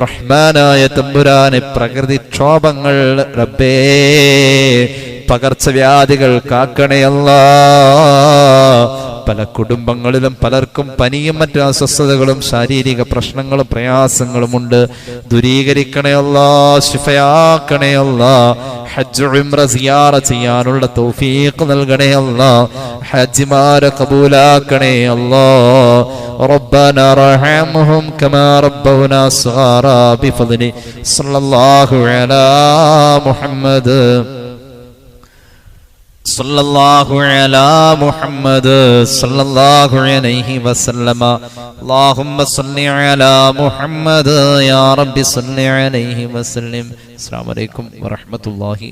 റഹ്മാനായ തമ്പുരാനെ പ്രകൃതിക്ഷോഭങ്ങൾ റബ്ബേ പകർച്ചവ്യാധികൾ കാക്കണേ അല്ലാ. പല കുടുംബങ്ങളിലും പലർക്കും പനിയും മറ്റു അസ്വസ്ഥതകളും ശാരീരിക പ്രശ്നങ്ങളും പ്രയാസങ്ങളുമുണ്ട്. ദൂരീകരിക്കണേ അല്ലാ, ശിഫയാക്കണേ അല്ലാ. ഹജ്ജ് ഉംറ സിയാറ ചെയ്യാനുള്ള തൗഫീഖ് നൽകണേ അല്ലാ. ഹജ്ജിമാരെ കബൂലാക്കണേ അല്ലാ. ربنا ارحمهم كما ربونا صغارا بفضل صلى الله على محمد സല്ലല്ലാഹു അലാ മുഹമ്മദ് സല്ലല്ലാഹു അലൈഹി വസല്ലമ അല്ലാഹുമ്മ സല്ലി അലാ മുഹമ്മദ് യാ റബ്ബി സല്ലി അലൈഹി വസല്ലം. അസ്സലാമു അലൈക്കും വറഹ്മത്തുള്ളാഹി